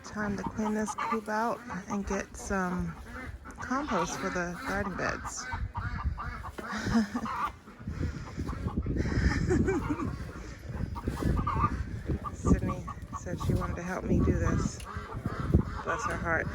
Time to clean this coop out and get some compost for the garden beds. Sydney said she wanted to help me do this. Bless her heart.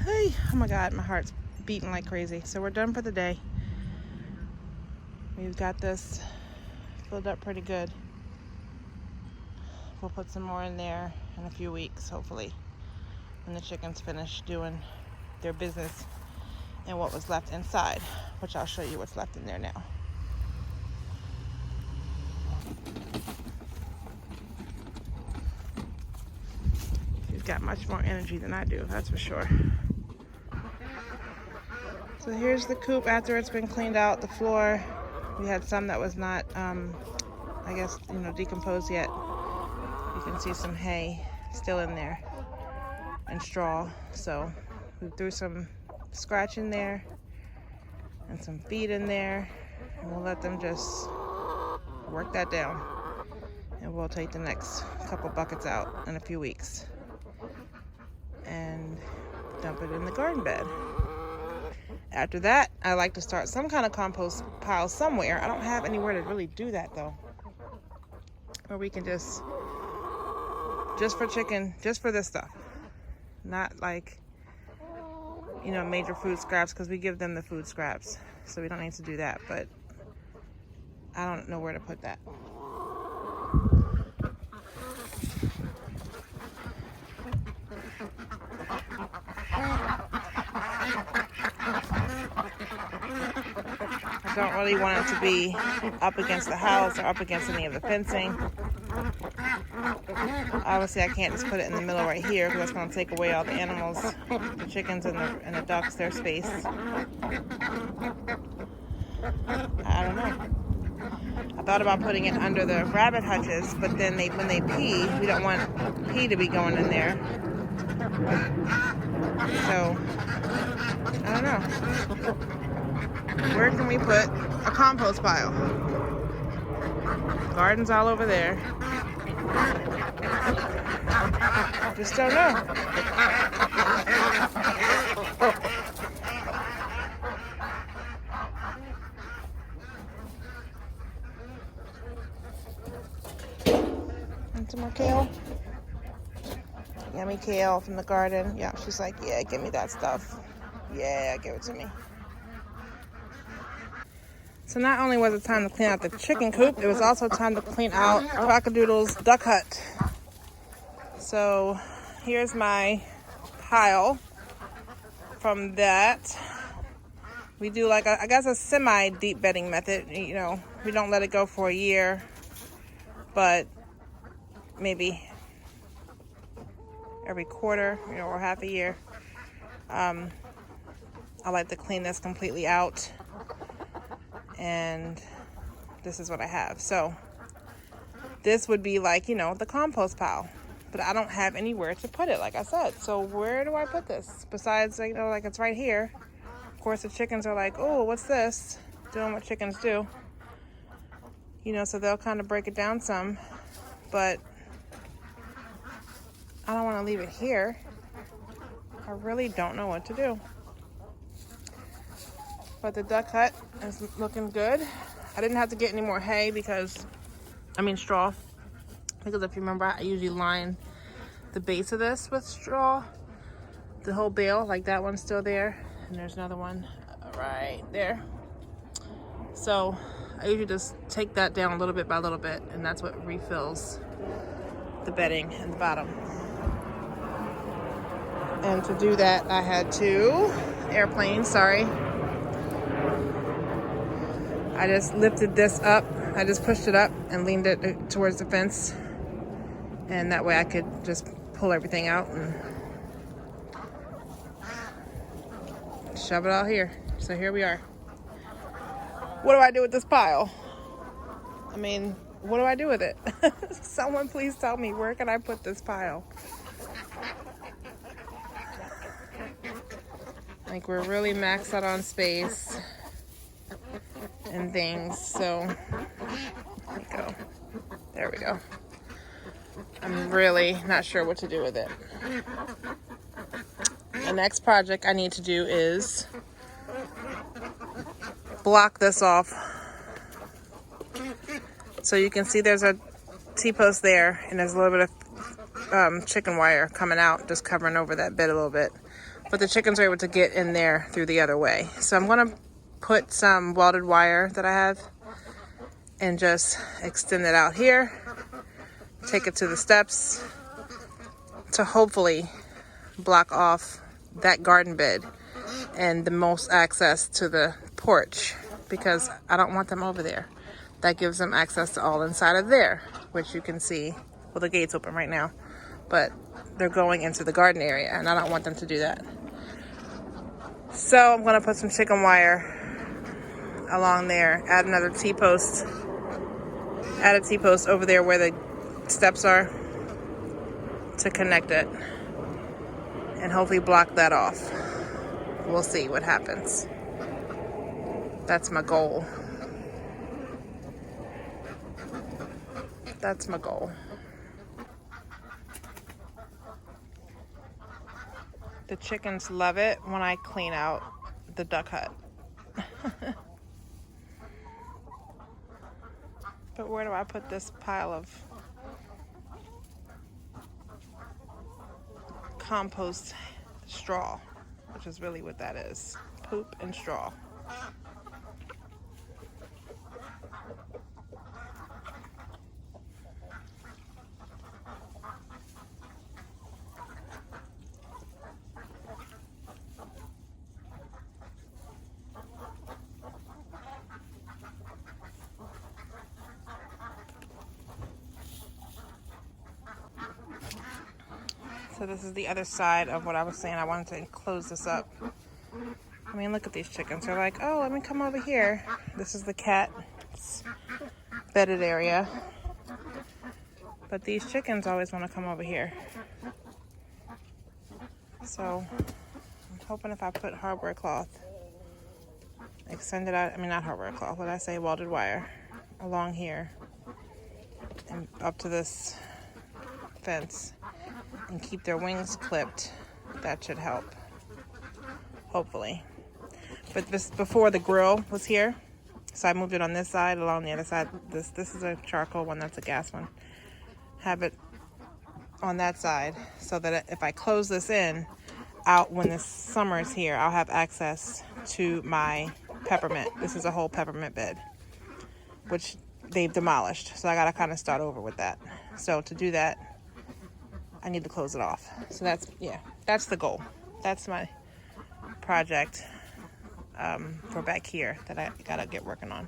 Hey, oh my God, my heart's beating like crazy. So we're done for the day. We've got this filled up pretty good. We'll put some more in there in a few weeks, hopefully, when the chickens finish doing their business and what was left inside, which I'll show you what's left in there now. She's got much more energy than I do, that's for sure. So here's the coop after it's been cleaned out. The floor, we had some that was not, I guess, decomposed yet. You can see some hay still in there and straw. So we threw some scratch in there and some feed in there, and we'll let them just work that down. And we'll take the next couple buckets out in a few weeks and dump it in the garden bed. After that, I like to start some kind of compost pile somewhere. I don't have anywhere to really do that though, where we can just for chicken, just for this stuff, not like major food scraps, because we give them the food scraps, so we don't need to do that. But I don't know where to put that. I don't really want it to be up against the house or up against any of the fencing. Obviously, I can't just put it in the middle right here, because that's going to take away all the animals, the chickens and the ducks, their space. I don't know. I thought about putting it under the rabbit hutches, but then when they pee, we don't want pee to be going in there. So, I don't know. Where can we put a compost pile? Gardens all over there. Just don't know. And some more kale. Yummy kale from the garden. Yeah, she's like, yeah, give me that stuff. Yeah, give it to me. So not only was it time to clean out the chicken coop, it was also time to clean out Crockadoodle's duck hut. So here's my pile from that. We do like, I guess, a semi-deep bedding method. You know, we don't let it go for a year, but maybe every quarter, you know, or half a year. I like to clean this completely out, and this is what I have. So this would be like, you know, the compost pile, but I don't have anywhere to put it, like I said. So where do I put this? Besides, you know, like it's right here. Of course, the chickens are like, oh, what's this? Doing what chickens do. You know, so they'll kind of break it down some, but I don't want to leave it here. I really don't know what to do. But the duck hut is looking good. I didn't have to get any more hay straw. Because if you remember, I usually line the base of this with straw. The whole bale, like that one's still there. And there's another one right there. So I usually just take that down a little bit by little bit, and that's what refills the bedding in the bottom. And to do that, I had to I just lifted this up. I just pushed it up and leaned it towards the fence. And that way I could just pull everything out and shove it all here. So here we are. What do I do with this pile? I mean, what do I do with it? Someone please tell me, where can I put this pile? Like, we're really maxed out on space and things, so there we go. There we go. I'm really not sure what to do with it. The next project I need to do is block this off. So you can see there's a T-post there, and there's a little bit of chicken wire coming out, just covering over that bit a little bit. But the chickens are able to get in there through the other way. So I'm going to put some welded wire that I have and just extend it out here. Take it to the steps to hopefully block off that garden bed and the most access to the porch, because I don't want them over there. That gives them access to all inside of there, which you can see. Well, the gate's open right now, but they're going into the garden area, and I don't want them to do that. So I'm going to put some chicken wire along there, add another T-post, add a T-post over there where the steps are to connect it, and hopefully block that off. We'll see what happens. That's my goal. That's my goal. The chickens love it when I clean out the duck hut. But where do I put this pile of compost straw, which is really what that is, poop and straw? So this is the other side of what I was saying. I wanted to close this up. I mean, look at these chickens. They're like, oh, let me come over here. This is the cat's bedded area. But these chickens always want to come over here. So I'm hoping if I put hardware cloth, extended out, I mean not hardware cloth, what did I say, welded wire along here and up to this fence and keep their wings clipped, that should help, hopefully. But this before the grill was here, so I moved it on this side, along the other side. This is a charcoal one, that's a gas one. Have it on that side so that if I close this in, out when the summer's here, I'll have access to my peppermint. This is a whole peppermint bed, which they've demolished. So I gotta kind of start over with that. So to do that, I need to close it off. So that's the goal. That's my project for back here that I gotta get working on.